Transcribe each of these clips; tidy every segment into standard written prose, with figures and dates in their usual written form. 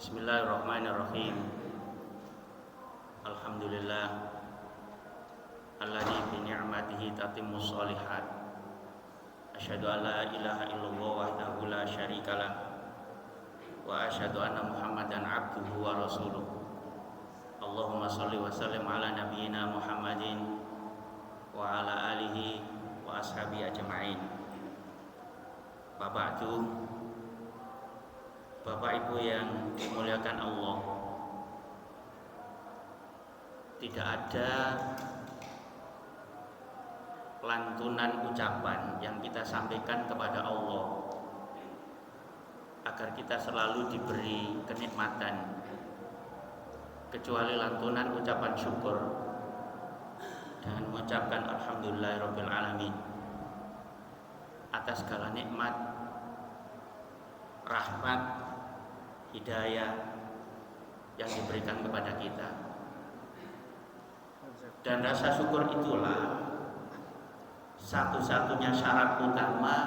Bismillahirrahmanirrahim. Alhamdulillah alladzi bi ni'matihi tatimmus shalihat. Asyhadu an la ilaha illallah wahdahu la syarikalah wa asyhadu anna Muhammadan abduhu wa rasuluh. Allahumma shalli wa sallim ala nabiyyina Muhammadin wa ala alihi wa ashabihi ajma'in. Bapak Ibu yang dimuliakan Allah, tidak ada lantunan ucapan yang kita sampaikan kepada Allah agar kita selalu diberi kenikmatan kecuali lantunan ucapan syukur dengan mengucapkan alhamdulillahirabbil alamin atas segala nikmat, rahmat, hidayah yang diberikan kepada kita. Dan rasa syukur itulah satu-satunya syarat utama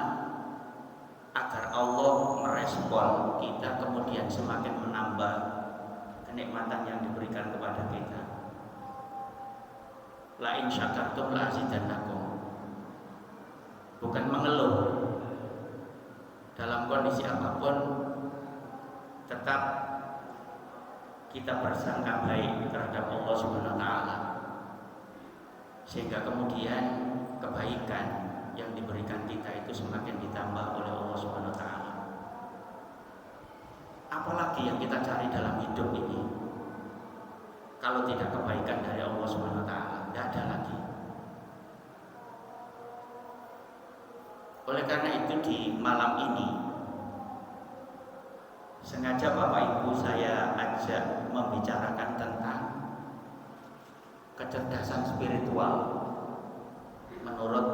agar Allah merespon kita, kemudian semakin menambah kenikmatan yang diberikan kepada kita. La in syakartum la azidannakum. Bukan mengeluh dalam kondisi apapun, tetap kita bersangka baik terhadap Allah Subhanahu wa taala, sehingga kemudian kebaikan yang diberikan kita itu semakin ditambah oleh Allah Subhanahu wa taala. Apalagi yang kita cari dalam hidup ini kalau tidak kebaikan dari Allah Subhanahu wa taala? Tidak ada lagi. Oleh karena itu di malam ini sengaja Bapak Ibu saya ajak membicarakan tentang kecerdasan spiritual menurut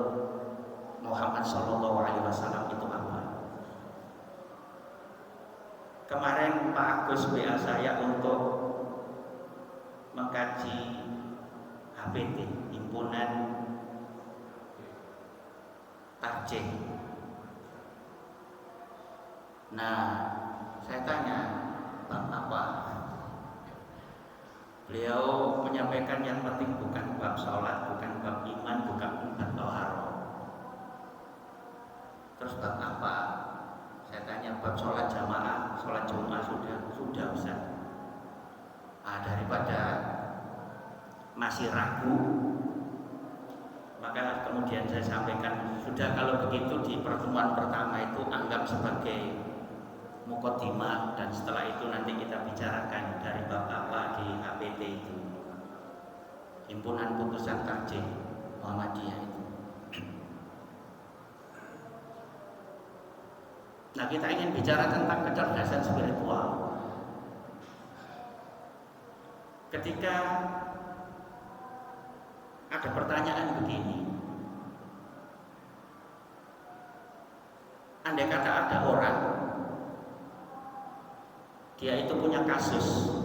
Muhammad SAW itu apa. Kemarin Pak Agus WA saya untuk mengkaji HPT, Himpunan Tarjih. Nah, saya tanya, bab apa? Beliau menyampaikan yang penting bukan bab sholat, bukan bab iman, bukan bab toharoh. Terus bab apa? Saya tanya, bab sholat jamaah, sholat Jumat sudah Ustaz. Daripada masih ragu, maka kemudian saya sampaikan, sudah kalau begitu di pertemuan pertama itu anggap sebagai muqaddimah, dan setelah itu nanti kita bicarakan dari bab apa di HPT itu, Himpunan Putusan Tarjih Muhammadiyah itu. Nah, kita ingin bicara tentang kecerdasan spiritual. Ketika ada pertanyaan begini, andai kata ada orang dia itu punya kasus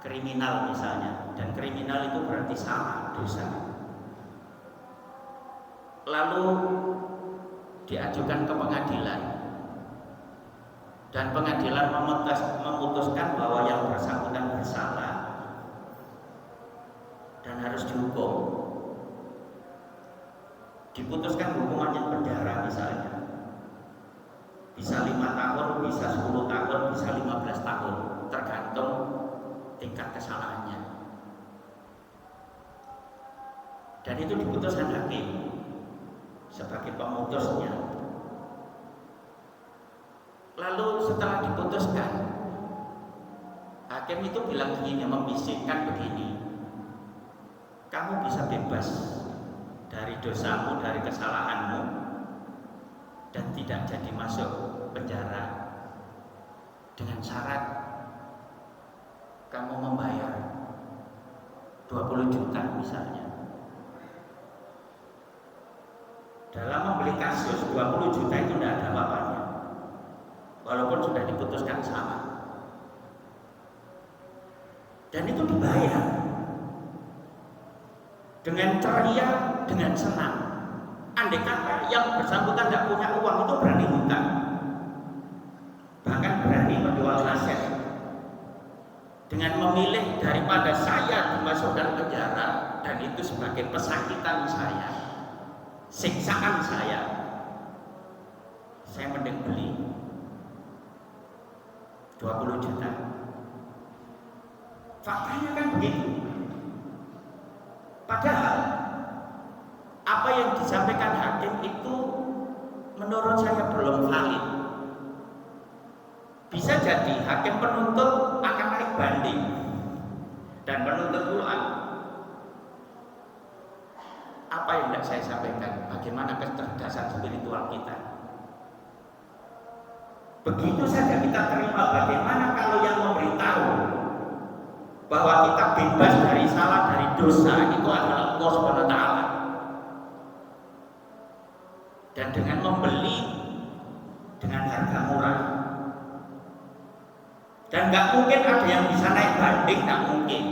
kriminal misalnya, dan kriminal itu berarti salah, dosa, lalu diajukan ke pengadilan dan pengadilan memutuskan bahwa yang bersangkutan bersalah dan harus dihukum, diputuskan hukumannya penjara misalnya, bisa 5 tahun, bisa 10 tahun, bisa 15 tahun, tergantung tingkat kesalahannya. Dan itu diputuskan hakim sebagai pemutusnya. Lalu setelah diputuskan, hakim itu bilang begini, membisikkan begini, kamu bisa bebas dari dosamu, dari kesalahanmu, dan tidak jadi masuk penjara dengan syarat kamu membayar 20 juta misalnya. Dalam membeli kasus 20 juta itu tidak ada apa-apanya, walaupun sudah diputuskan salah, dan itu dibayar dengan ceria, dengan senang. Andai kata yang bersangkutan tidak punya uang itu berani hutang, bahkan berani menjual aset dengan memilih daripada saya dimasukkan penjara dan itu sebagai pesakitan saya, siksaan saya mending beli 20 juta. Faktanya kan begitu. Padahal apa yang disampaikan hakim itu menurut saya belum valid. Bisa jadi hakim penuntut akan naik banding dan menuntut ulang. Apa yang tidak saya sampaikan? Bagaimana kecerdasan spiritual kita? Begitu saja kita terima. Bagaimana kalau yang memberitahu bahwa kita bebas dari salah, dari dosa itu adalah Allah Subhanahu wa taala. Dan dengan membeli dengan harga murah. Dan nggak mungkin ada yang bisa naik banding, nggak mungkin,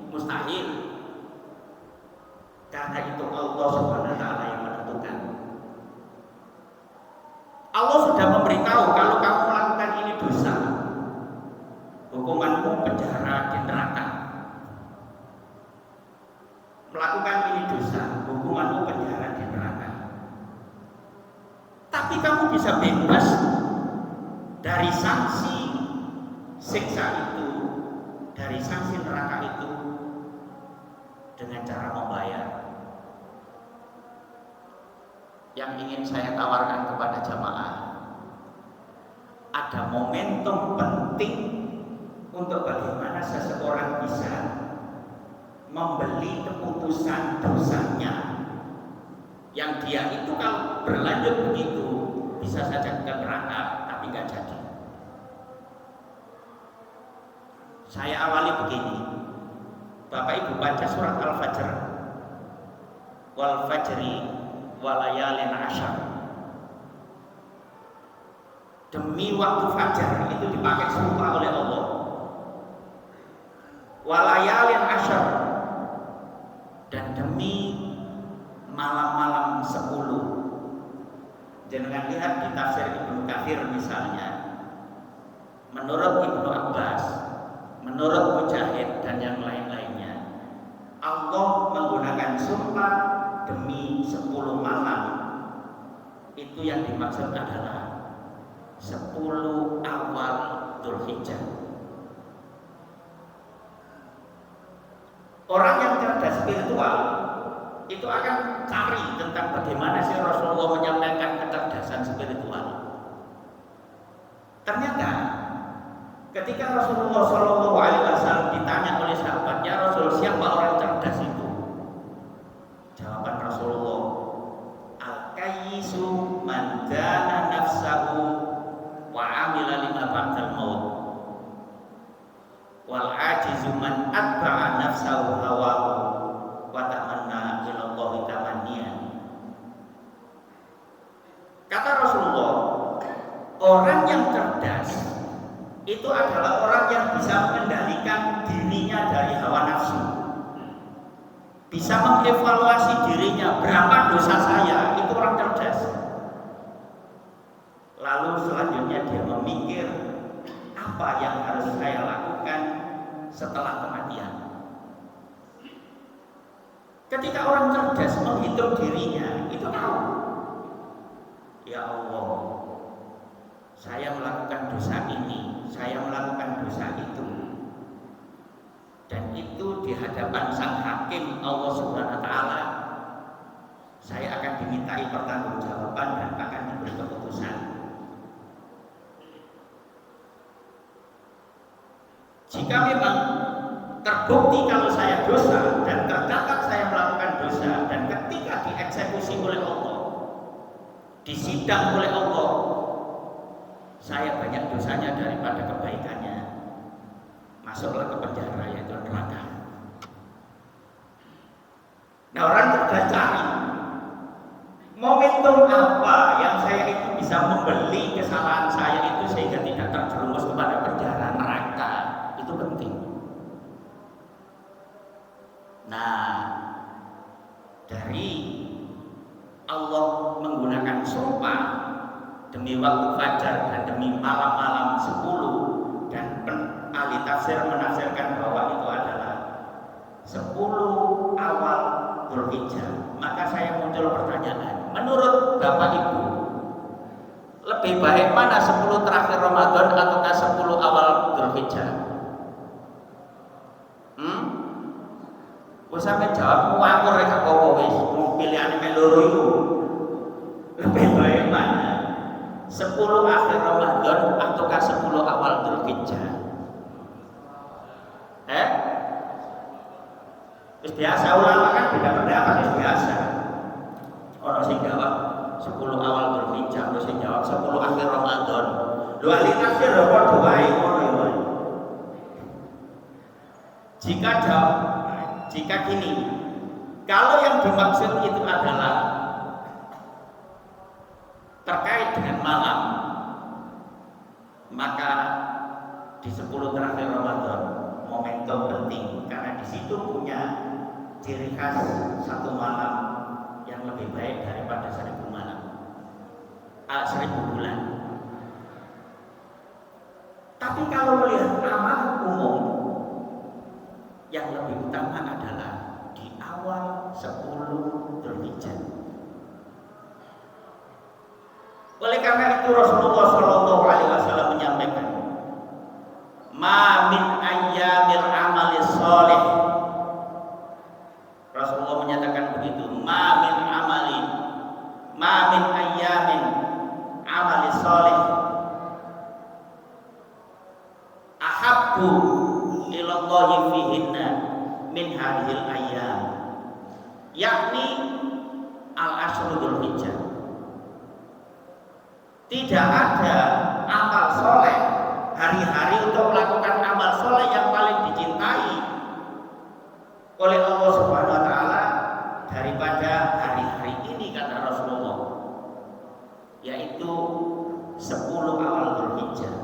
mustahil. Karena itu Allah Subhanahu wa taala yang menentukan. Allah sudah memberitahu kalau kamu melakukan ini dosa, hukumanmu penjara di neraka. Melakukan ini dosa, hukumanmu penjara di neraka. Tapi kamu bisa bebas dari sanksi siksa itu, dari sanksi neraka itu dengan cara membayar. Yang ingin saya tawarkan kepada jamaah, ada momentum penting untuk bagaimana seseorang bisa membeli keputusan dosanya, yang dia itu kalau berlanjut begitu bisa saja ke neraka tapi nggak jadi. Saya awali begini, Bapak Ibu baca surat Al-Fajr, wal fajri walayalin asyar. Demi waktu fajar itu dipakai sumpah oleh Allah. Walayalin asyar, dan demi malam-malam 10. Jangan lihat di tafsir Ibnu Katsir misalnya, menurut Ibnu Abbas, menurut Mujahid dan yang lain-lainnya, Allah menggunakan sumpah demi 10 malam. Itu yang dimaksud adalah 10 awal Dzulhijjah. Orang yang cerdas spiritual itu akan cari tentang bagaimana sih Rasulullah menyampaikan kecerdasan spiritual. Ternyata ketika Rasulullah SAW ditanya oleh sahabatnya, Rasul, siapa orang cerdas itu? Jawaban Rasulullah, al-kayyisu man dana nafsahu wa amila lima ba'dal maut, wal ajizu man atba'a nafsahu hawahu wa tamanna ilallahi tamanniyan. Kata Rasulullah, orang yang cerdas itu adalah orang yang bisa mengendalikan dirinya dari hawa nafsu, bisa mengevaluasi dirinya, berapa dosa saya, itu orang cerdas. Lalu selanjutnya dia memikir apa yang harus saya lakukan setelah kematian. Ketika orang cerdas menghitung dirinya, itu tahu, ya Allah, saya melakukan dosa ini, saya melakukan dosa itu, dan itu di hadapan sang hakim Allah Subhanahu wa taala saya akan dimintai pertanggungjawaban dan akan diberi keputusan. Jika memang terbukti kalau saya dosa dan tercatat saya melakukan dosa, dan ketika dieksekusi oleh Allah, disidang oleh Allah, saya banyak dosanya daripada kebaikannya, masuklah ke penjara, yaitu neraka. Nah, orang cerdas cari momentum apa yang saya itu bisa membeli kesalahan saya itu sehingga tidak terjerumus kepada penjara, neraka. Itu penting. Nah, dari Allah menggunakan sumpah demi waktu fajar dan demi malam-malam 10, dan ahli tafsir menafsirkan Bapak Ibu, lebih baik mana 10 terakhir Ramadan ataukah 10 awal Dzulhijjah? Wis sampe jawab ngawur rek apa wis pilihane mek loro iku. Lebih baik mana? 10 akhir Ramadan ataukah 10 awal Dzulhijjah? Wis biasa ulama kan beda pendapat wis biasa. Ono sing jawab 10 awal Dzulhijjah, ono sing jawab 10 akhir Ramadan. Lho ahli tafsir lho padha wae ngono ya. Jika gini, kalau yang dimaksud itu adalah terkait dengan malam, maka di 10 terakhir Ramadan momentum penting karena di situ punya ciri khas satu malam yang lebih baik daripada 1000 malam, 1000 bulan. Tapi kalau melihat amal umum, yang lebih utama adalah di awal 10 Dzulhijjah. Oleh karena itu Rasulullah Shallallahu Alaihi Wasallam menyampaikan, "Ma min ayyamil amali sholih." Rasulullah menyatakan begitu, "Ma min ayyamin amali sholih ahabbu ilallahi fihinna min hadhil ayyam." Yakni al-ashrul Dzulhijjah. Tidak ada amal soleh, hari-hari untuk melakukan amal soleh yang paling dicintai oleh Allah Subhanahu wa Ta'ala daripada hari-hari ini, kata Rasulullah, yaitu 10 awal Dzulhijjah.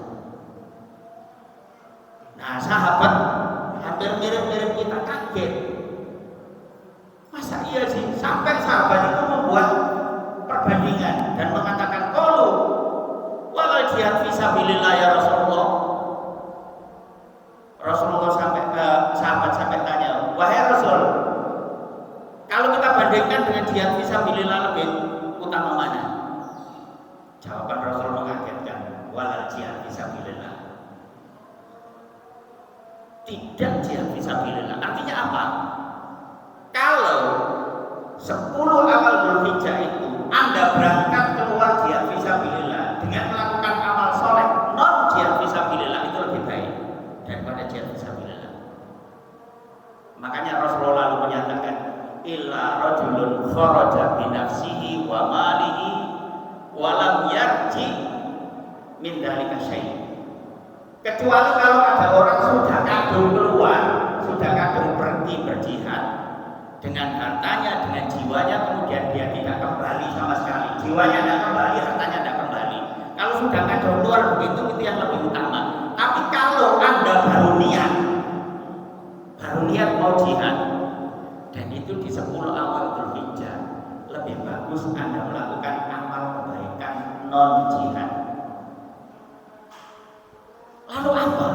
Nah, sahabat hampir mirip-mirip kita kaget. Masa iya sih? Sampai sahabat itu membuat perbandingan dan mengatakan, "Qalu wala jihad fisabilillah ya Rasulullah." Rasulullah sahabat sampai tanya, "Wahai Rasul, kalau kita bandingkan dengan jihad fisabilillah lebih utama mana?" Jawaban Rasul mengagetkan, "Wala jihad fisabilillah." Tidak jihad fisabilillah. Artinya apa? Kalau 10 awal Dzulhijjah itu Anda berangkat keluar jihad fisabilillah dengan melakukan amal soleh non jihad fisabilillah, itu lebih baik daripada jihad fisabilillah. Makanya Rasulullah lalu menyatakan, "Illa rajulun kharaja bi nafsihi wa malihi wa lam yarji min dzalika syai'." Kecuali kalau ada orang sudah kadung keluar, sudah kadung pergi berjihad dengan hartanya, dengan jiwanya, kemudian dia tidak kembali sama sekali. Jiwanya tidak kembali, hartanya tidak kembali. Kalau sudah kadung keluar begitu, itu yang lebih utama. Tapi kalau Anda baru niat mau jihad, dan itu di 10 awal Dzulhijjah, lebih bagus Anda melakukan amal kebaikan non jihad. Lalu apa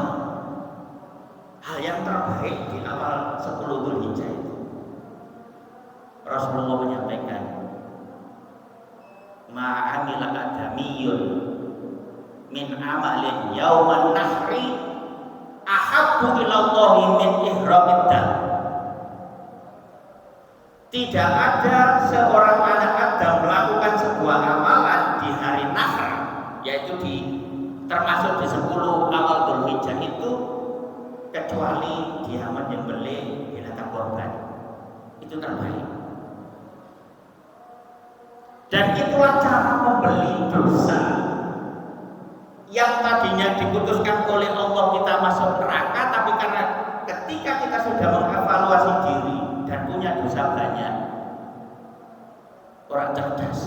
hal yang terbaik di awal 10 Dzulhijjah itu? Rasulullah menyampaikan, "Ma'amila adamiyun min amalin yauman nahri ahabbu ilallahi min ihramid dam." Tidak ada seorang anak Adam melakukan sebuah amalan di hari Nahr, yaitu termasuk di 10 awal Dzulhijjah itu, kecuali dia menyembelih binatang korban. Itu terbaik. Dan itulah cara membeli dosa yang tadinya diputuskan oleh Allah kita masuk neraka, tapi karena ketika kita sudah mengevaluasi diri dan punya dosa banyak, orang cerdas,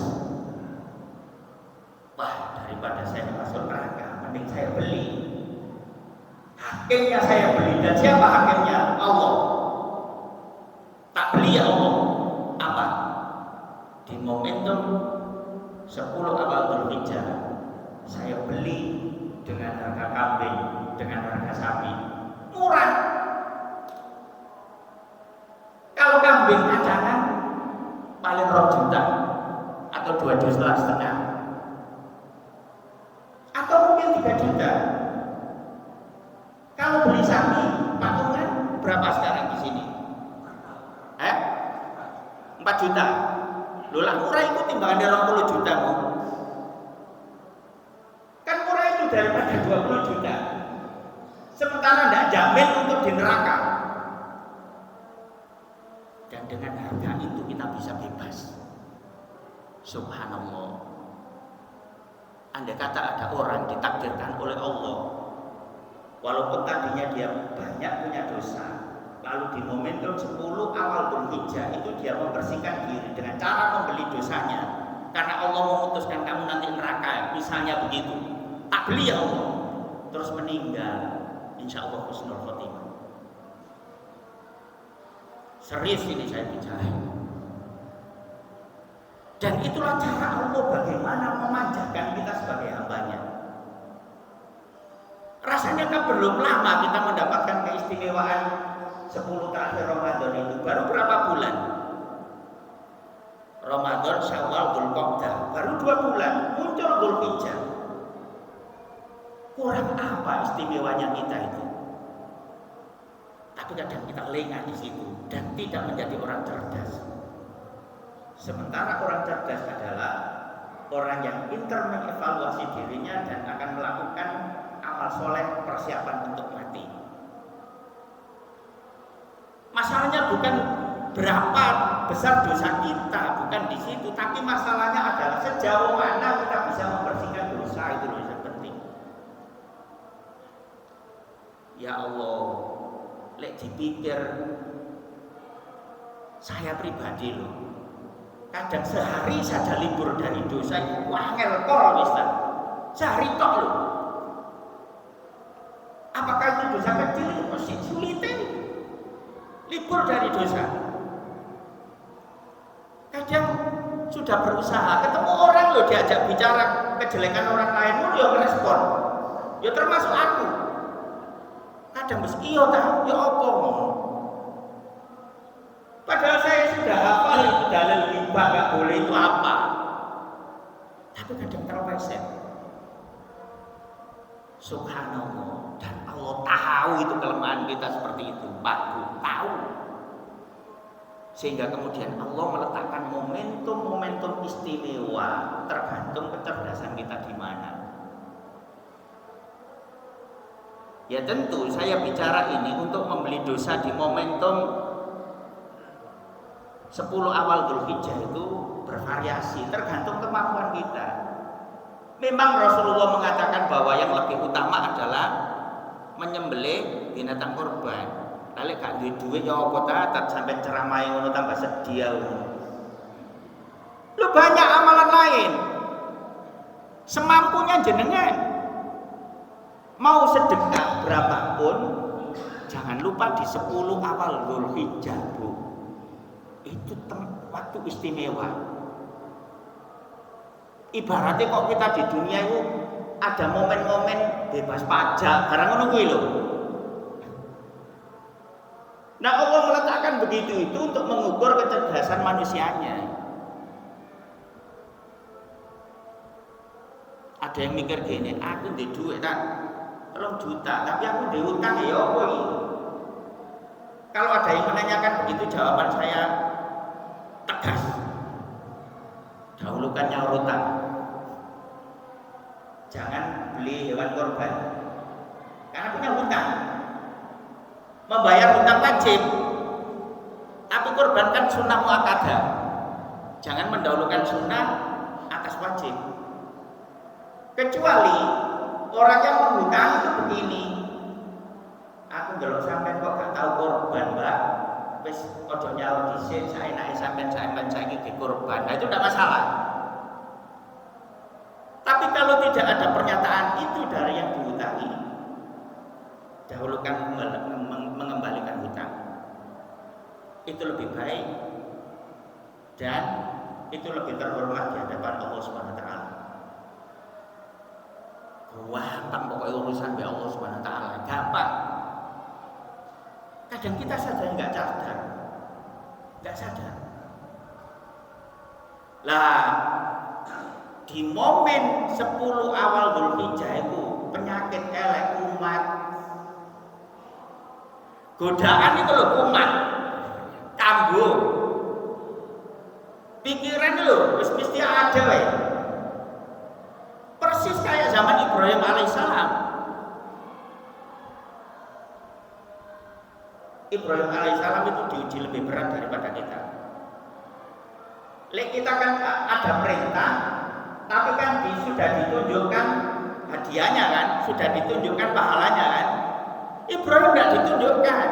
wah, daripada saya masuk neraka, mending saya beli. Hakimnya saya beli. Dan siapa hakimnya? Allah. Tak beli ya Allah. Apa? Di momentum 10 awal Dzulhijjah, saya beli dengan harga kambing, dengan harga sapi murah. Kalau kambing acangan paling 2 juta atau 2,5 juta. 3 juta. Kalau beli sapi patungan berapa sekarang di sini? 4 juta. Loh lah murah itu timbangan 20 juta Bu. Kan murah itu daripada 20 juta. Sementara tidak jamin untuk di neraka. Dan dengan harga itu kita bisa bebas. Subhanallah. Andai kata ada orang ditakdirkan oleh Allah, walaupun tadinya dia banyak punya dosa, lalu di momentum 10 awal Dzulhijjah itu dia membersihkan diri dengan cara membeli dosanya, karena Allah memutuskan kamu nanti neraka, misalnya begitu, tak beli ya Allah, terus meninggal, insya Allah husnul khotimah. Serius ini saya bicara. Dan itulah cara Allah bagaimana memanjakan kita sebagai hambanya. Rasanya kan belum lama kita mendapatkan keistimewaan 10 terakhir Ramadan itu. Baru berapa bulan? Ramadan, Syawal, Dzulqa'dah. Baru 2 bulan muncul Dzulhijjah. Kurang apa istimewanya kita itu? Tapi kadang kita lengah di situ dan tidak menjadi orang cerdas. Sementara orang cerdas adalah orang yang pintar mengevaluasi dirinya dan akan melakukan amal soleh persiapan untuk mati. Masalahnya bukan berapa besar dosa kita, bukan di situ, tapi masalahnya adalah sejauh mana kita bisa membersihkan dosa, itu yang penting. Ya Allah, lek dipikir saya pribadi loh. Kadang sehari saja libur dari dosa itu wangel kol Ustaz. Sehari tok loh. Apakah itu dosa kecil? Masih sulit libur dari dosa. Kadang sudah berusaha ketemu orang loh, diajak bicara kejelekan orang lain pun ya merespon. Ya termasuk aku. Kadang mesti iya ta, ya apa ngono. Padahal saya sudah hafal itu dalil ghibah gak boleh itu apa. Tapi kadang terpeleset. Subhanallah. Dan Allah tahu itu kelemahan kita seperti itu. Pak Bu tahu. Sehingga kemudian Allah meletakkan momentum-momentum istimewa tergantung kecerdasan kita di mana. Ya tentu saya bicara ini untuk membeli dosa di momentum 10 awal Dzulhijjah itu bervariasi tergantung kemampuan kita. Memang Rasulullah mengatakan bahwa yang lebih utama adalah menyembelih binatang kurban. Lalu gak duwe ya apa ta sampai ceramah ngono tambah sedia ngono. Lu banyak amalan lain. Semampunya jenengan. Mau sedekah berapapun jangan lupa di 10 awal Dzulhijjah, Bu. Itu waktu istimewa. Ibaratnya kok kita di dunia itu ada momen-momen bebas pajak, karena ngono kuwi lho. Nah, Allah meletakkan begitu itu untuk mengukur kecerdasan manusianya. Ada yang mikir gini, aku ndek duit tak 3 juta, tapi aku ndek utang ya apa iki? Kalau ada yang menanyakan begitu, jawaban saya tegas. Dahulukan nyaur utang. Jangan beli hewan korban karena punya hutang. Membayar hutang wajib, tapi korbankan sunnah muakkadah. Jangan mendahulukan sunnah atas wajib. Kecuali orang yang menghutang itu begini, aku ndelok sampean kok gak tahu korban, Mbak. Wis ojo nyaur dhisik, saenake sampean saiki dikorban. Nah, itu tidak masalah. Tapi kalau tidak ada pernyataan itu dari yang dihutangi, dahulukan mengembalikan hutang. Itu lebih baik dan itu lebih terhormat di hadapan Allah Subhanahu wa taala. Gampang pokoknya urusan be Allah Subhanahu wa taala, gampang. Kadang kita saja nggak sadar. Lah di momen 10 awal Dzulhijjah itu penyakit elek kumat. Godaan itu loh kumat, kambuh. Pikiran loh, mesti ada wae. Persis kayak zaman Ibrahim alaihissalam. Ibrahim alaihissalam itu diuji lebih berat daripada kita. Kita kan ada perintah, tapi kan sudah ditunjukkan hadiahnya kan, sudah ditunjukkan pahalanya kan. Ibrahim tidak ditunjukkan.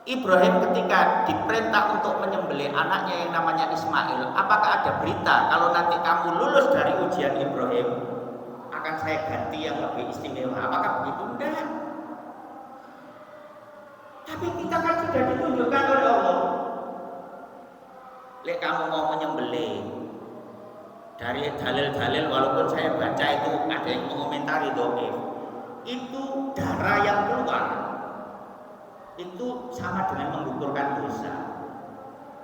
Ibrahim ketika diperintah untuk menyembelih anaknya yang namanya Ismail, apakah ada berita kalau nanti kamu lulus dari ujian Ibrahim akan saya ganti yang lebih istimewa? Apakah begitu? Enggak. Tapi kita kan sudah ditunjukkan oleh Allah. Lek kamu mau menyembelih, dari dalil-dalil walaupun saya baca itu ada yang mengomentari dhaif, itu darah yang keluar itu sama dengan menggugurkan dosa.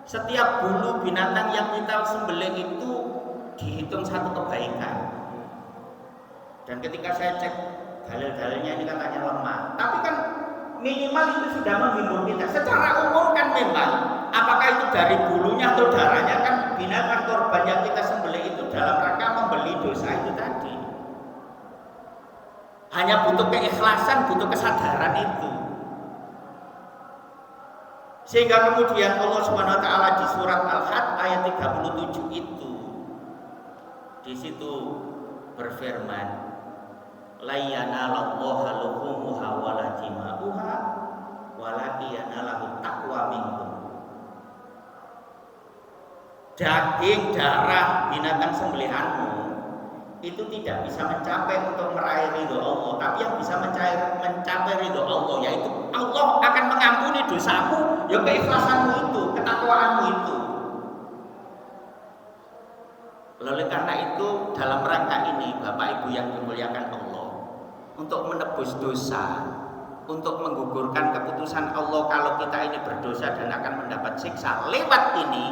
Setiap bulu binatang yang kita sembelih itu dihitung satu kebaikan. Dan ketika saya cek dalil-dalilnya ini katanya lemah, tapi kan minimal itu sudah menghibur kita. Secara umum kan memang apakah itu dari bulunya atau darahnya kan binatang korban yang kita sembelih itu dalam rangka membeli dosa itu tadi. Hanya butuh keikhlasan, butuh kesadaran itu. Sehingga kemudian Allah Subhanahu wa taala di surat Al-Had ayat 37 itu di situ berfirman, la yanalallaha luhumuha wala dima'uha walakin yanalahu taqwa minkum. Daging darah binatang sembelihanmu itu tidak bisa mencapai untuk meraih ridho Allah, tapi yang bisa mencapai ridho Allah yaitu Allah akan mengampuni dosamu, ya keikhlasanmu itu, ketakwaanmu itu. Oleh karena itu dalam rangka ini Bapak Ibu yang dimuliakan Allah, untuk menebus dosa, untuk menggugurkan keputusan Allah kalau kita ini berdosa dan akan mendapat siksa lewat ini,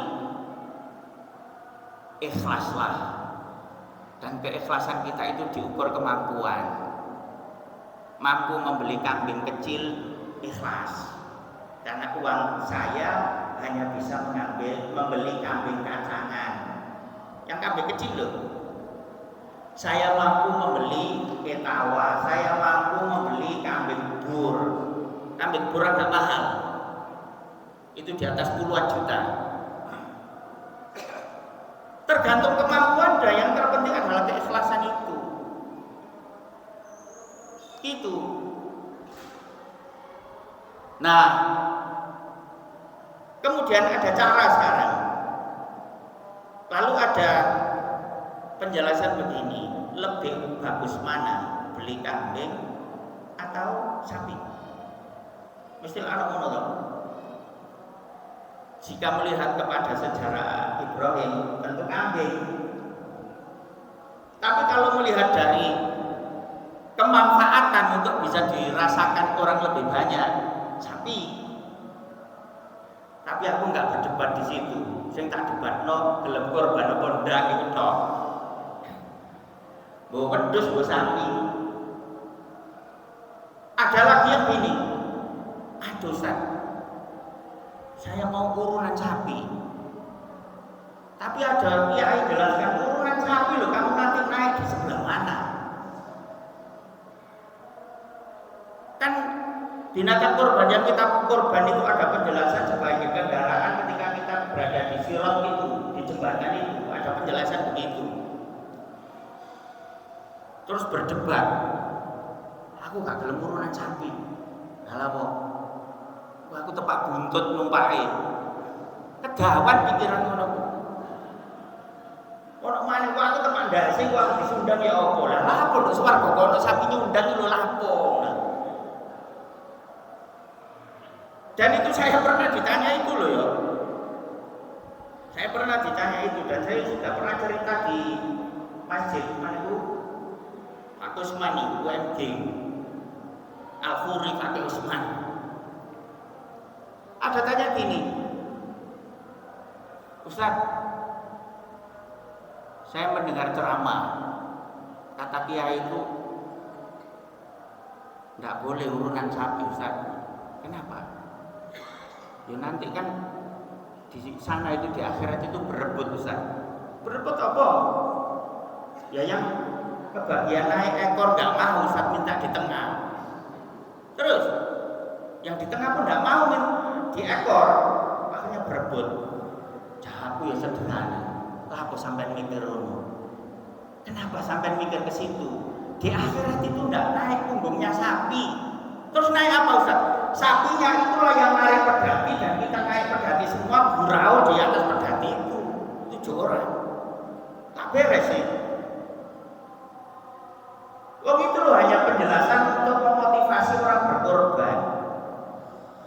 ikhlaslah. Dan keikhlasan kita itu diukur kemampuan. Mampu membeli kambing kecil, ikhlas. Karena uang saya hanya bisa membeli kambing kacangan. Yang kambing kecil loh. Saya mampu membeli etawa, saya mampu membeli kambing bur. Kambing bur agak mahal. Itu di atas puluhan juta. Tergantung kemampuan dan yang terpenting adalah keikhlasan itu. Itu. Nah, kemudian ada cara sekarang. Lalu ada penjelasan begini, lebih bagus mana, beli kambing atau sapi? Mesti anak monolog. Jika melihat kepada sejarah Ibrahim, tentu kambing. Tapi kalau melihat dari kemanfaatan untuk bisa dirasakan orang lebih banyak, sapi. Tapi aku nggak berdebat di situ. Sing tak debatno gelem korban apa ndak iku tok. Mbok wedhus mbok sapi. Ada lagi yang ini. Aduh, Ustaz. Saya mau urunan sapi. Tapi ada kiai jelaskan urunan sapi loh, kamu nanti naik di sebelah mana? Kan binatang korban yang kita korban itu ada penjelasan sebagai kendaraan ketika kita berada di sirat itu, di jembatan itu, ada penjelasan begitu. Terus berdebat, aku gak gelem urunan sapi. Lah apa? Aku tepak buntut numpake. Kedawan pikiran ngono. Ono maneh kok aku tepak ndase kok aku disundang ya apa? Lah apa lho swarga kok ono sapi nyundang lho lapo. Dan itu saya pernah ditanya itu loh ya. Saya pernah ditanya itu dan saya sudah pernah cerita di masjid mana itu? Pak Usmani UMG Al-Khuri Pak Usman. Ada tanya gini, Ustaz, saya mendengar ceramah kata kiai itu tidak boleh urunan sapi Ustaz. Kenapa? Ya nanti kan di sana itu di akhirat itu berebut Ustaz. Berebut apa? Ya yang kebagian naik ekor nggak mau Ustaz, minta di tengah. Terus yang di tengah pun nggak mau di ekor, akhirnya berebut. Jawabku ya sederhana. Lah aku sampai mikir ngono. Kenapa sampai mikir ke situ? Di akhirat itu nggak naik punggungnya sapi. Terus naik apa Ustaz? Sapinya itulah yang naik pedati dan kita naik pedati semua gurau di atas pedati itu. 7 orang. Tak beres sih. Itu loh hanya penjelasan untuk memotivasi orang berkorban.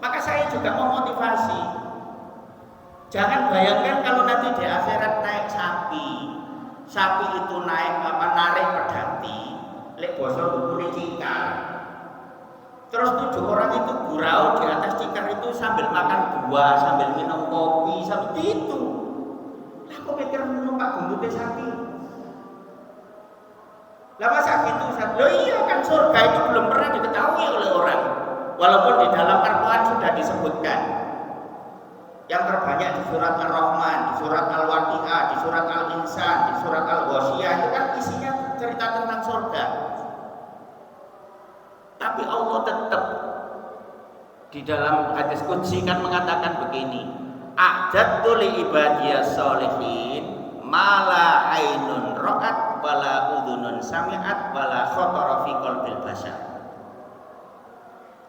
Maka saya juga memotivasi. Jangan bayangkan kalau nanti di akhirat naik sapi. Sapi itu naik narik pedati, lek basa dukune cikar. Terus 7 orang itu gurau di atas cikar itu sambil makan buah, sambil minum kopi, sambil itu. Lah kok mikir numpak buntute sapi? Lah masa gitu Ustaz? Loh iya kan surga itu belum pernah diketahui oleh orang. Walaupun di dalam Al-Quran sudah disebutkan. Yang terbanyak di surat Ar-Rahman, di surat Al-Waqi'ah, di surat Al-Insan, di surat Al-Ghasyiyah itu kan isinya cerita tentang surga. Tapi Allah tetap di dalam hadis qudsi kan mengatakan begini, a'dadtu li ibadiyas sholihin ma la ainun ra'at wala udhunun sami'at wala khatara fi qalbil bashar.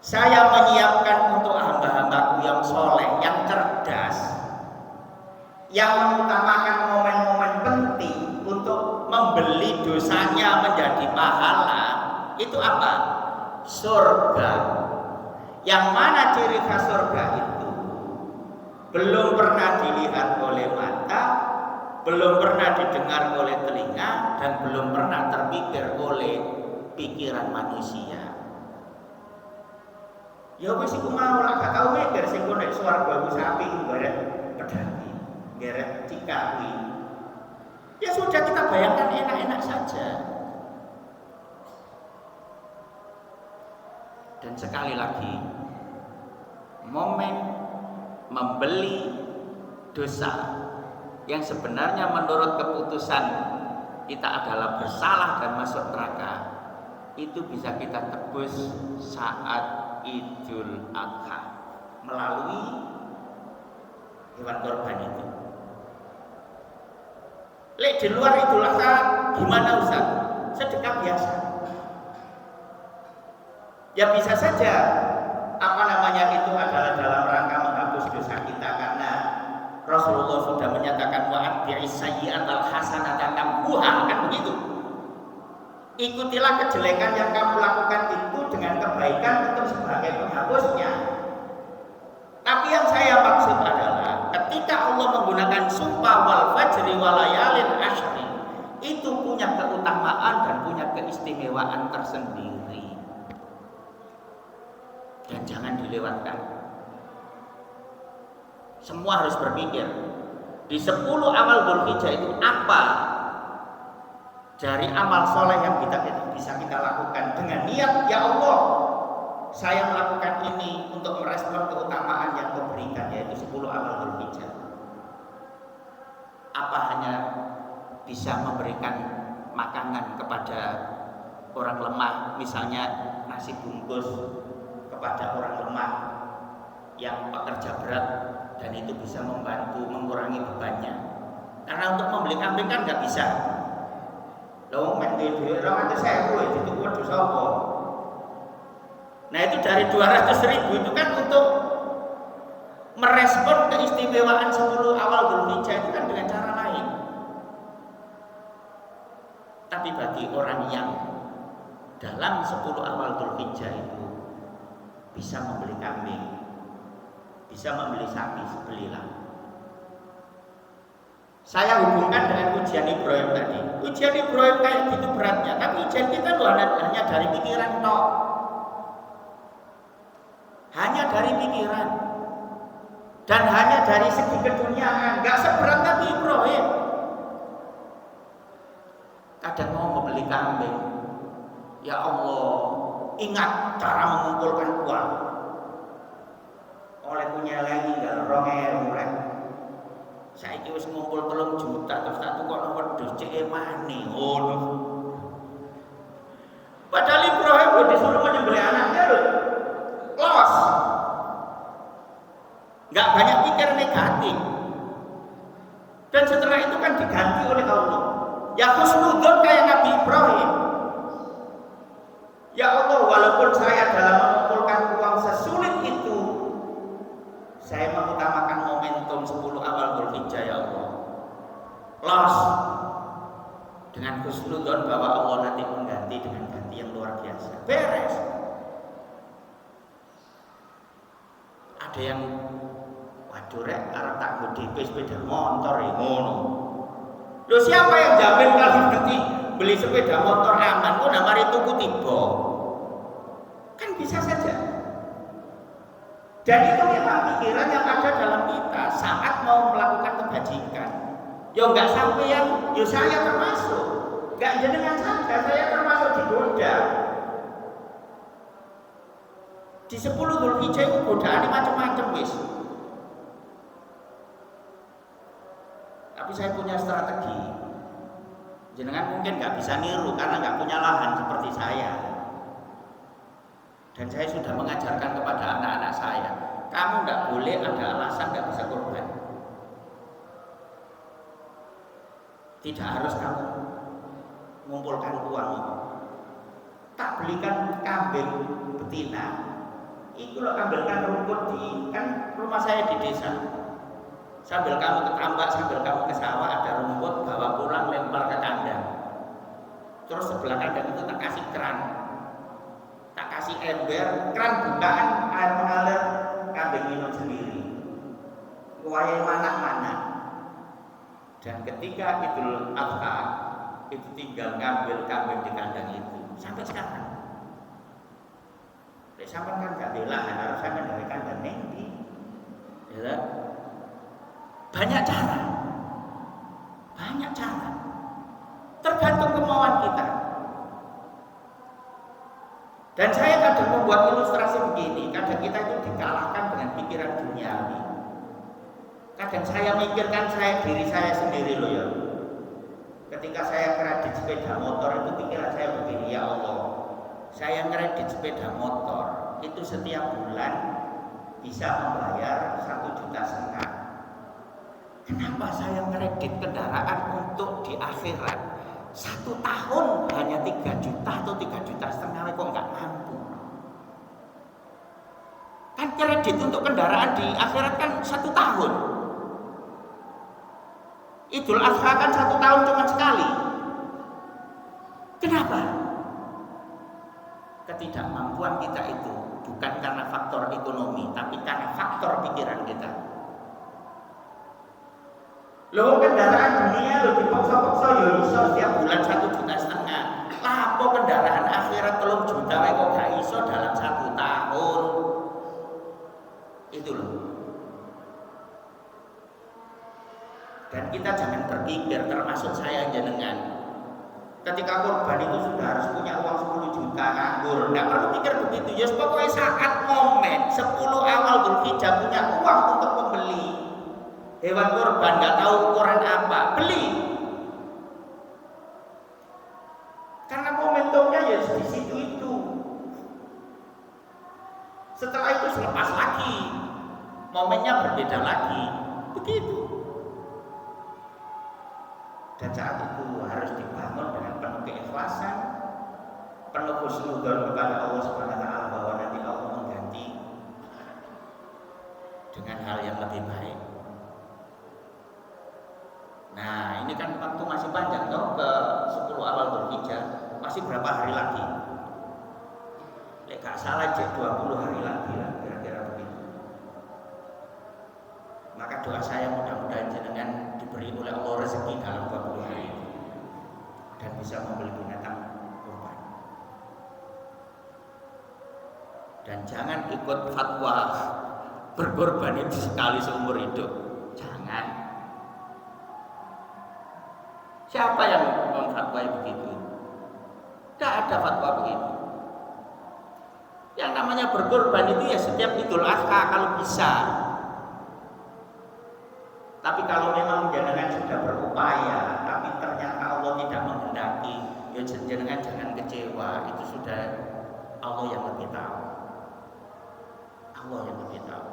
Saya menyiapkan untuk hamba-hambaku yang soleh, yang cerdas, yang mengutamakan momen-momen penting untuk membeli dosanya menjadi pahala. Itu apa? Surga. Yang mana ciri khas surga itu? Belum pernah dilihat oleh mata, belum pernah didengar oleh telinga, dan belum pernah terpikir oleh pikiran manusia. Ya wis iku mau lah gak tau mikir sing kok nek swarga ku sapi bareng pedati, geret cikawi. Ya sudah kita bayangkan enak-enak saja. Dan sekali lagi, momen membeli dosa yang sebenarnya menurut keputusan kita adalah bersalah dan masuk neraka, itu bisa kita tebus saat Idul Adha melalui hewan korban itu. Lek di luar Idul Adha gimana Ustaz? Sedekah biasa. Ya bisa saja itu adalah dalam rangka menghapus dosa kita, karena Rasulullah sudah menyatakan wa'at bi'is sayyi'atal hasanata tamhuha, kan begitu. Ikutilah kejelekan yang kamu lakukan itu dengan kebaikan untuk sebagai penghapusnya. Tapi yang saya maksud adalah ketika Allah menggunakan sumpah wal fajri wal layalin ashri, itu punya keutamaan dan punya keistimewaan tersendiri. Dan jangan dilewatkan. Semua harus berpikir di 10 awal Dzulhijjah itu apa dari amal soleh yang bisa kita lakukan dengan niat, ya Allah, saya melakukan ini untuk merespon keutamaan yang Kau berikan, yaitu 10 awal Dzulhijjah. Apa hanya bisa memberikan makanan kepada orang lemah, misalnya nasi bungkus kepada orang lemah yang pekerja berat, dan itu bisa membantu mengurangi bebannya. Karena untuk membeli kambing kan nggak bisa. Loh, men di orang itu saya itu waduh sapa. Nah itu dari 200.000 itu kan untuk merespon keistimewaan 10 awal Dzulhijjah itu kan dengan cara lain. Tapi bagi orang yang dalam 10 awal Dzulhijjah itu bisa membeli kambing, bisa membeli sapi, belilah. Saya hubungkan dengan ujian Ibrahim tadi. Ujian Ibrahim kayak gitu beratnya, tapi ujian kita tuh hanya dari pikiran tok. Hanya dari pikiran. Dan hanya dari segi keduniaan, enggak seberat Nabi Ibrahim. Kadang mau membeli kambing, ya Allah, ingat cara mengumpulkan uang. Oleh punya lagi gal 2.000 rek. Saiki wis ngumpul 3 juta terus tak tukokno wedhus cek mani ngono. Padahal Ibrahim lo disuruh menyembelih anaknya loh. Los. Enggak banyak pikir negatif. Dan setelah itu kan diganti oleh Allah. Ya husnudzon kayak Nabi Ibrahim. Ya Allah, walaupun saya dalam mengumpulkan uang sesulit itu, saya mengutamakan momentum 10 awal Dzulhijjah ya Allah. Los. Dengan husnudzon bahwa Allah nanti mengganti dengan ganti yang luar biasa. Beres. Ada yang waduh rek arep tak nggo sepeda motor ya ngono. Loh siapa yang jamin kalau nanti beli sepeda motor aman kok nak mari tuku tiba? Kan bisa saja. Dan itu memang pikiran yang ada dalam kita saat mau melakukan kebajikan. Ya enggak sampean, ya saya termasuk. Enggak jenengan saja, saya termasuk digoda. Di 10 Dzulhijjah itu godaannya macam-macam wis. Tapi saya punya strategi. Jenengan mungkin nggak bisa niru karena nggak punya lahan seperti saya. Dan saya sudah mengajarkan kepada anak-anak saya, kamu nggak boleh ada alasan nggak bisa kurban. Tidak harus kamu mengumpulkan uang. Tak belikan kambing betina. Itu lo ambilkan rumput di kan rumah saya di desa. Sambil kamu ke tambak, sambil kamu ke sawah ada rumput, bawa pulang lempar ke kandang. Terus sebelah kandang itu tak kasih keran, tak kasih ember, keran bukaan air mengalir, kambing minum sendiri. Kuayai mana-mana. Dan ketika Idul Adha itu tinggal ngambil kambing di kandang itu sampai sekarang. Sampai kan gak belahan harus saya dari kandang nendi, ya. Banyak cara, tergantung kemauan kita. Dan saya kadang membuat ilustrasi begini, kadang kita itu dikalahkan dengan pikiran duniawi. Kadang saya mikirkan diri saya sendiri loh ya. Ketika saya kredit sepeda motor itu pikiran saya begini, ya Allah, saya kredit sepeda motor itu setiap bulan bisa membayar 1,5 juta. Kenapa saya kredit kendaraan untuk di akhirat 1 tahun hanya 3 juta atau 3,5 juta kok nggak mampu? Kan kredit untuk kendaraan di akhirat kan 1 tahun. Idul Adha kan 1 tahun cuma sekali. Kenapa? Ketidakmampuan kita itu bukan karena faktor ekonomi, tapi karena faktor pikiran kita. Loh kendaraan dunia lo dipaksa-paksa ya iso setiap bulan 1,5 juta. Lapo kendaraan akhirat 3 juta kok gak iso dalam 1 tahun. Itu loh. Dan kita jangan berpikir, termasuk saya jenengan. Ketika korban itu sudah harus punya uang 10 juta nganggur. Nggak perlu pikir begitu. Ya pokoknya saat momen 10 awal Dzulhijjah punya uang untuk membeli hewan korban, nggak tahu ukuran apa, beli. Karena momentumnya ya di situ itu. Setelah itu selepas lagi, momennya berbeda lagi, begitu. Dan saat itu harus dibangun dengan penuh keikhlasan, penuh husnudzon kepada Allah Subhanahu wa taala bahwa nanti Allah mengganti dengan hal yang lebih baik. Nah, ini kan waktu masih panjang toh ke 10 awal Dzulhijjah, masih berapa hari lagi? Gak salah 20 hari lagi lah, kira-kira begitu. Maka doa saya mudah-mudahan jenengan diberi oleh Allah rezeki dalam 20 hari itu dan bisa membeli binatang kurban. Dan jangan ikut fatwa berkorban itu sekali seumur hidup. Jangan. Siapa yang memfatwa kayak begitu. Tidak ada fatwa begitu. Yang namanya berkorban itu ya setiap Idul Adha kalau bisa. Tapi kalau memang jenengan sudah berupaya, tapi ternyata Allah tidak menghendaki, ya jenengan jangan kecewa. Itu sudah Allah yang lebih tahu. Allah yang lebih tahu.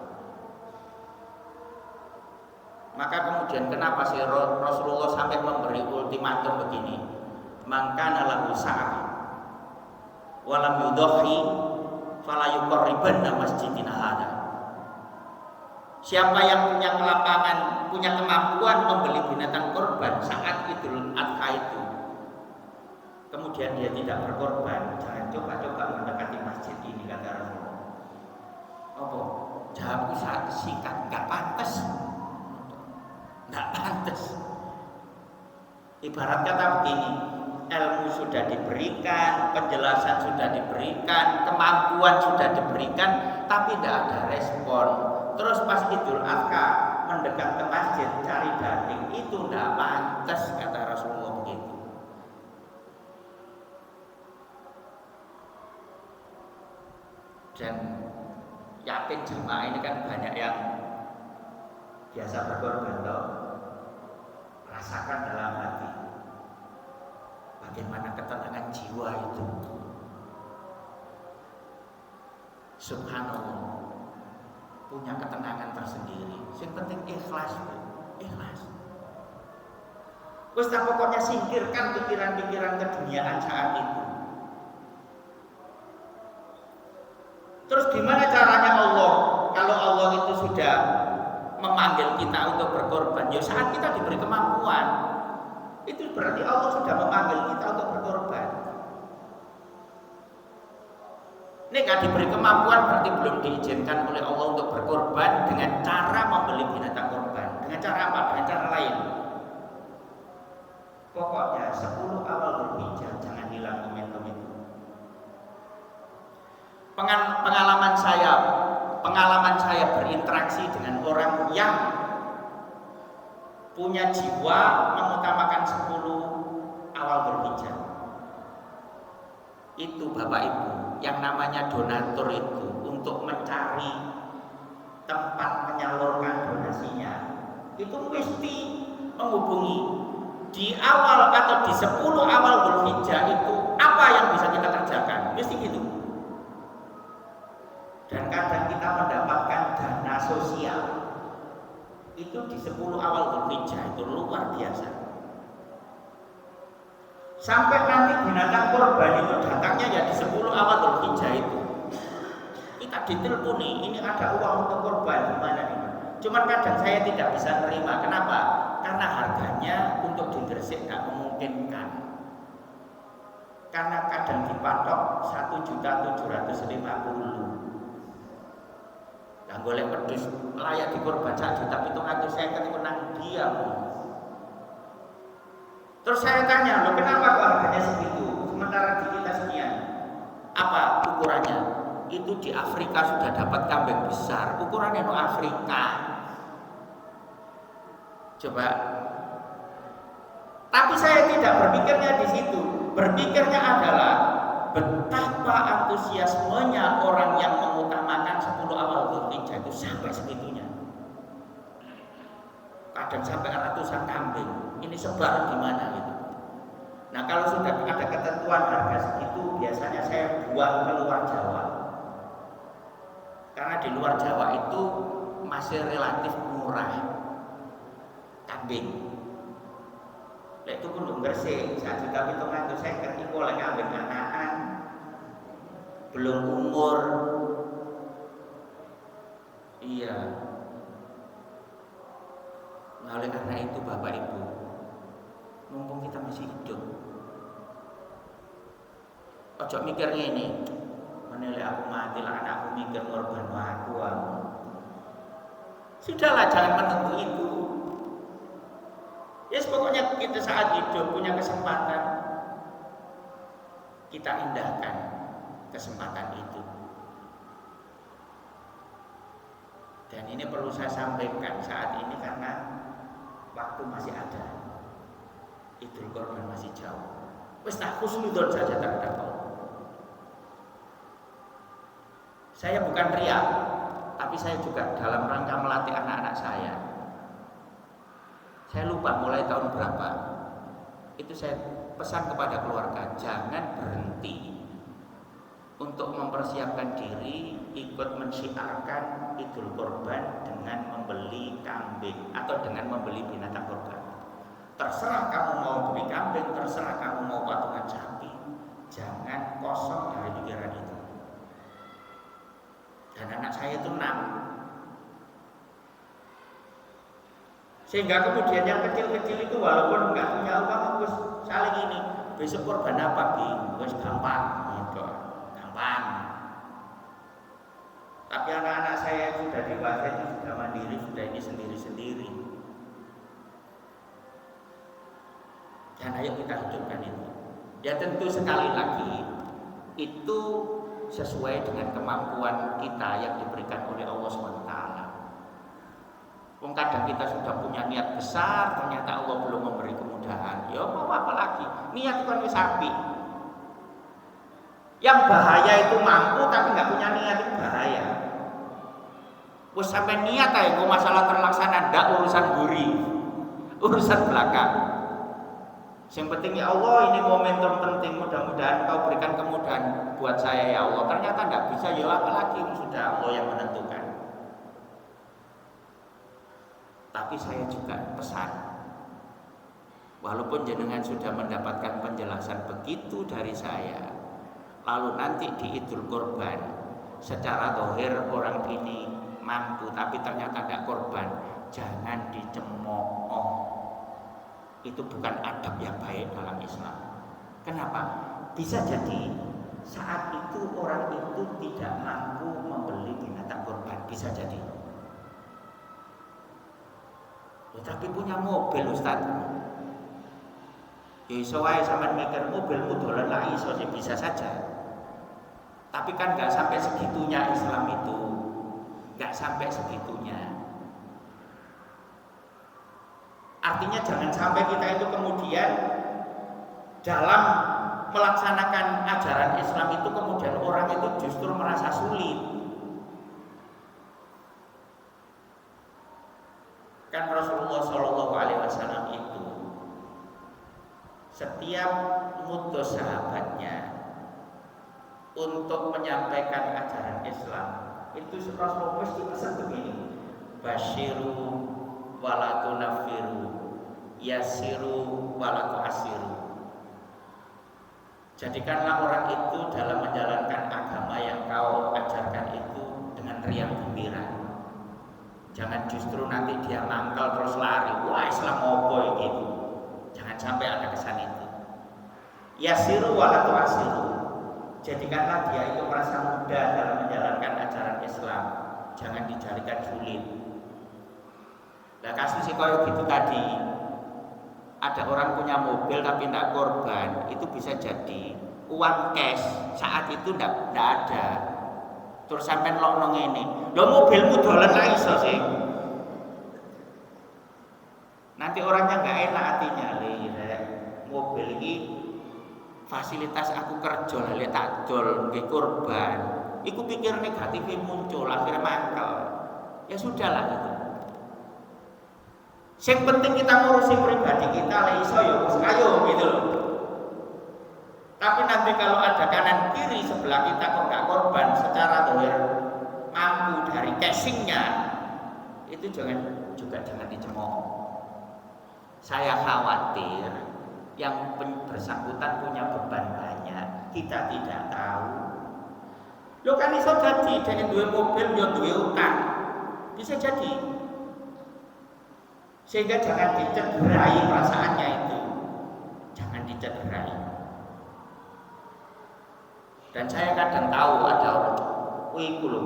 Maka kemudian kenapa sih Rasulullah sampai memberi ultimatum begini? Mangkana lahu sa'ah walam yudhi fala yuqarribanna masjidina hada. Siapa yang punya kelapangan, punya kemampuan membeli binatang korban saat Idul Adha itu, kemudian dia tidak berkorban, jangan coba-coba mendekati masjid ini, kata Rasulullah. Apa? Jawabku saat sikat, nggak pantas. Nggak pantas. Ibarat kata begini, ilmu sudah diberikan, penjelasan sudah diberikan, kemampuan sudah diberikan, tapi tidak ada respon. Terus pas Idul Adha mendekat ke masjid cari daging, itu tidak pantas, kata Rasulullah begitu. Dan yakin jemaah ini kan banyak yang biasa berkorban toh. Rasakan dalam hati bagaimana ketenangan jiwa itu. Subhanallah, punya ketenangan tersendiri. Yang penting ikhlas, ikhlas. Wes pokoknya singkirkan pikiran-pikiran keduniaan saat itu. Terus gimana caranya Allah? Kalau Allah itu sudah memanggil kita untuk berkorban, ya saat kita diberi kemampuan, itu berarti Allah sudah memanggil kita untuk berkorban. Ini kan diberi kemampuan berarti belum diizinkan oleh Allah untuk berkorban dengan cara membeli binatang korban. Dengan cara apa? Dengan cara lain. Pokoknya 10 awal Dzulhijjah jangan hilang momentum itu. Pengalaman saya berinteraksi dengan orang yang punya jiwa mengutamakan 10 awal Dzulhijjah. Itu Bapak Ibu, yang namanya donatur itu untuk mencari tempat menyalurkan donasinya, itu mesti menghubungi di awal atau di 10 awal Dzulhijjah itu apa yang bisa kita kerjakan, mesti gitu. Dan kadang kita mendapatkan dana sosial itu di 10 awal Dzulhijjah, itu luar biasa. Sampai nanti binatang korban itu datangnya ya di 10 awal Dzulhijjah itu. Kita diteleponi, ini ada uang untuk korban, gimana nih? Cuman kadang saya tidak bisa terima. Kenapa? Karena harganya untuk di Gresik nggak memungkinkan. Karena kadang dipatok 1.750.000. Yang boleh pedus layak dikorban 1.750.000 itu nang diam. Terus saya tanya, loh kenapa kok harganya segitu? Sementara di kita sekian. Apa ukurannya? Itu di Afrika sudah dapat kambing besar. Ukurannya itu Afrika. Coba. Tapi saya tidak berpikirnya di situ. Berpikirnya adalah betapa antusiasmenya orang yang mengutamakan 10 awal Dzulhijjah itu sampai segitunya. Kadang sampai ratusan kambing. Ini sebar di mana gitu. Nah, kalau sudah ada ketentuan harga segitu, biasanya saya buang ke luar Jawa. Karena di luar Jawa itu masih relatif murah kambing. Lek itu pun Gresik, 1.750.000 saya ketika oleh kambing anakan belum umur. Iya. Nah, oleh karena itu Bapak Ibu, mumpung kita masih hidup, ojo mikirnya ini, menilai aku mati lah anakku mikir korban aku. Sudahlah, jangan menunggu itu. Yes, pokoknya kita saat hidup punya kesempatan, kita indahkan kesempatan itu. Dan ini perlu saya sampaikan saat ini karena waktu masih ada, Idul Korban masih jauh. Wis tak husnudzon saja terhadap Allah. Saya bukan riya, tapi saya juga dalam rangka melatih anak-anak saya. Saya lupa mulai tahun berapa. Itu saya pesan kepada keluarga, jangan berhenti untuk mempersiapkan diri ikut mensiarkan Idul Kurban dengan membeli kambing atau dengan membeli binatang kurban. Terserah kamu mau beli kambing, terserah kamu mau patungan sapi, jangan kosong dari pikiran itu. Dan anak saya itu 6. Sehingga kemudian yang kecil-kecil itu walaupun enggak punya uang, terus saling ini, besok kurban apa Bi? Wes gampang, gampang. Tapi anak-anak saya yang sudah dewasa itu sudah mandiri, sudah ini sendiri-sendiri. Dan ayo kita hidupkan itu. Ya tentu sekali lagi itu sesuai dengan kemampuan kita yang diberikan oleh Allah SWT. Kadang kita sudah punya niat besar, ternyata Allah belum memberi kemudahan. Ya mau apa lagi? Niat itu kan wis apik. Yang bahaya itu mampu tapi nggak punya niat itu bahaya. Wis sampai niat aja, kok masalah terlaksana ndak urusan buri, urusan belakang. Yang penting ya Allah, ini momentum penting, mudah-mudahan Kau berikan kemudahan buat saya ya Allah. Ternyata nggak bisa, ya apalagi sudah Allah yang menentukan. Tapi saya juga pesan, walaupun jenengan sudah mendapatkan penjelasan begitu dari saya, lalu nanti di Idul Kurban secara zahir orang ini mampu tapi ternyata tidak korban, jangan dicemooh. Itu bukan adab yang baik dalam Islam. Kenapa? Bisa jadi saat itu orang itu tidak mampu membeli binatang kurban, bisa jadi. Tapi punya mobil Ustaz. Ya iso wae sampean mikir mobilmu dolan lah iso sih, bisa saja. Tapi kan nggak sampai segitunya Islam itu, nggak sampai segitunya. Artinya jangan sampai kita itu kemudian dalam melaksanakan ajaran Islam itu kemudian orang itu justru merasa sulit. Kan Rasulullah SAW itu setiap ngutus sahabatnya untuk menyampaikan ajaran Islam itu Rasulullah mesti pesan begini, basyiru wala tunaffiru, yassiru wala tu'assiru. Jadikanlah orang itu dalam menjalankan agama yang kau ajarkan itu dengan riang gembira. Jangan justru nanti dia mangkal terus lari, wah Islam opo gitu. Jangan sampai ada kesan itu. Yassiru wala tu'assiru. Jadikanlah dia itu merasa mudah dalam menjalankan ajaran Islam. Jangan dijadikan sulit. Nah kasus sih kayak gitu tadi, ada orang punya mobil tapi tidak korban, itu bisa jadi uang cash saat itu tidak ada. Terus sampai lokno ngene, lho mobilmu dolan lah iso sih. Nanti orangnya nggak enak hatinya, lihat mobil ini fasilitas aku kerja lah, tak dol nggih korban. Iku pikir negatifnya muncul, akhirnya mangkel. Ya sudahlah gitu. Yang penting kita ngurusi pribadi kita, iso yo ayo gitu loh. Tapi nanti kalau ada kanan kiri sebelah kita kok nggak korban secara dohir mampu dari casingnya, itu jangan dicemooh. Saya khawatir yang bersangkutan punya beban banyak, kita tidak tahu. Lo kan iso jadi dengan dua mobil yo duwe utang, bisa jadi. Sehingga jangan dicederai perasaannya itu, jangan dicederai. Dan saya kadang tahu ada orang, wih kulo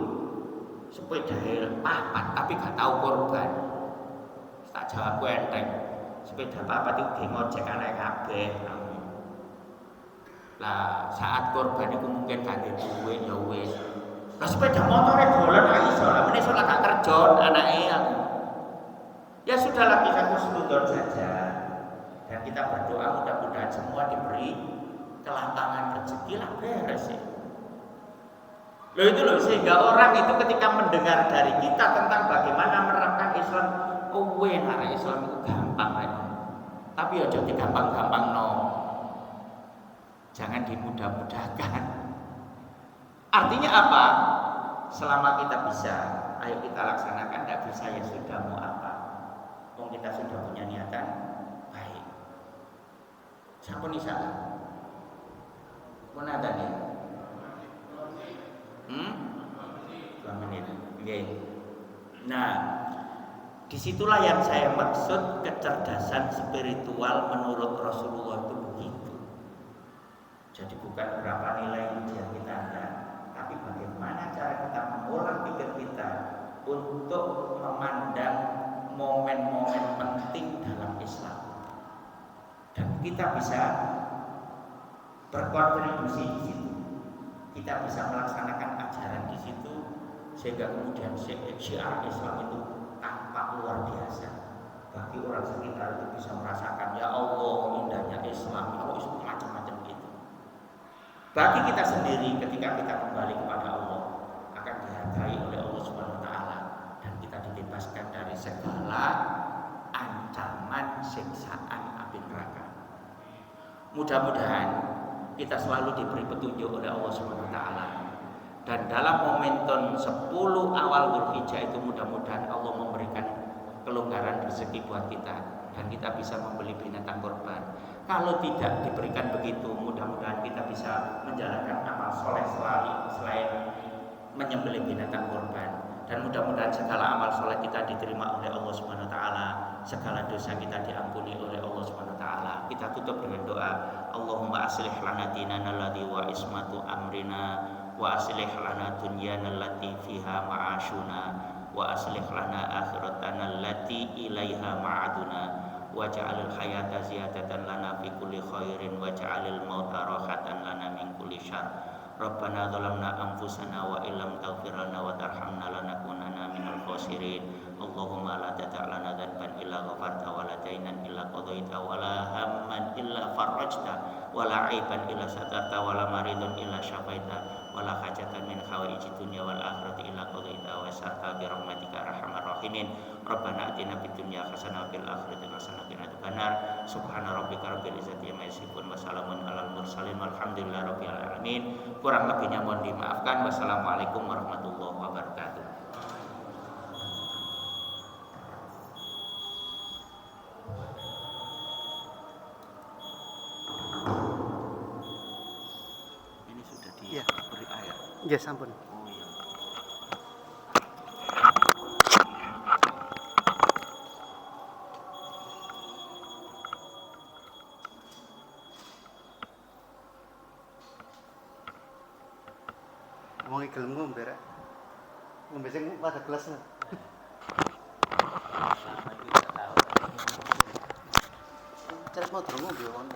sepeda papat tapi gak tahu korban. Tak jawab gue enteng, sepeda papat itu ngojek anak kabeh. Lah saat korban itu mungkin gak duwe ya wis. Lah sepeda motornya dolan ra iso, lah meneh iso gak kerja anake aku. Ya sudahlah, kita husnudzon saja dan kita berdoa mudah-mudahan semua diberi kelantangan rezeki lah beres ya. Loh itu loh, sehingga orang itu ketika mendengar dari kita tentang bagaimana menerapkan Islam, oh enak Islam itu gampang ya. Tapi ya jadi gampang-gampang no. Jangan dimudah-mudahkan. Artinya apa? Selama kita bisa, ayo kita laksanakan. Tidak bisa ya sudah, mau apa? Kita sudah punya niatan baik. Siapa nih salah? Mana ada nih? 2 menit. Okay. Nah, disitulah yang saya maksud kecerdasan spiritual menurut Rasulullah itu begitu. Jadi bukan berapa nilai ujian kita ada, tapi bagaimana cara kita mengolah pikir kita untuk memandang momen-momen penting dalam Islam, dan kita bisa berkontribusi di situ. Kita bisa melaksanakan ajaran di situ, sehingga kemudian syiar Islam itu tampak luar biasa. Bagi orang sekitar itu bisa merasakan, ya Allah indahnya Islam, kalau itu macam-macam gitu. Bagi kita sendiri ketika kita kembali kepada Allah, akan dihargai oleh Allah Subhanahu wa taala, dan kita dibebaskan dari segala ancaman siksaan api neraka. Mudah-mudahan kita selalu diberi petunjuk oleh Allah Subhanahu wa taala. Dan dalam momentum 10 awal Dzulhijjah itu mudah-mudahan Allah memberikan kelonggaran rezeki buat kita, dan kita bisa membeli binatang kurban. Kalau tidak diberikan begitu, mudah-mudahan kita bisa menjalankan amal soleh selain menyembelih binatang kurban. Dan mudah-mudahan segala amal soleh kita diterima oleh Allah Subhanahu wa taala, segala dosa kita diampuni oleh Allah Subhanahu wa taala. Kita tutup dengan doa, Allahumma aslih lana dinana alladzi wa ismatu amrina, wa aslih lana dunyana allati fiha ma'ashuna, wa aslih lana akhiratana allati ilaiha ma'aduna, wa ja'alil hayata ziyadatan lana fi kulli khairin, wa ja'alil mauta rahatan lana min kulli syarr. Rabbana zalamna anfusana wa illam taghfir lana wa tarhamna lanakunanna minal khasirin. Allahumma la tada' lana dhanban illa ghafarta, wa la daynan illa qadaita, wa la hamman illa farajta, wa la aiban illa satarta, wa la maridun illa syafaita, wa la hajatan min hawaiji dunya wal akhirati illa qadaita wa sarta bi rahmatika arhamar rahimin. Rabbana atina fid dunya hasanah wa fil akhirati hasanah wa qina adzabannar. Subhana rabbika rabbil izzati amma yasifun, wa salamun alal mursalin, walhamdulillahi rabbil alamin. Kurang lebihnya mohon dimaafkan. Wassalamualaikum warahmatullahi wabarakatuh. Ini sudah diberi ayat. Ya, sampun. Oh iya. Wong iki gelem ngombe rek. Ngombe sing pada gelas. Terus mau durung ngombe wong.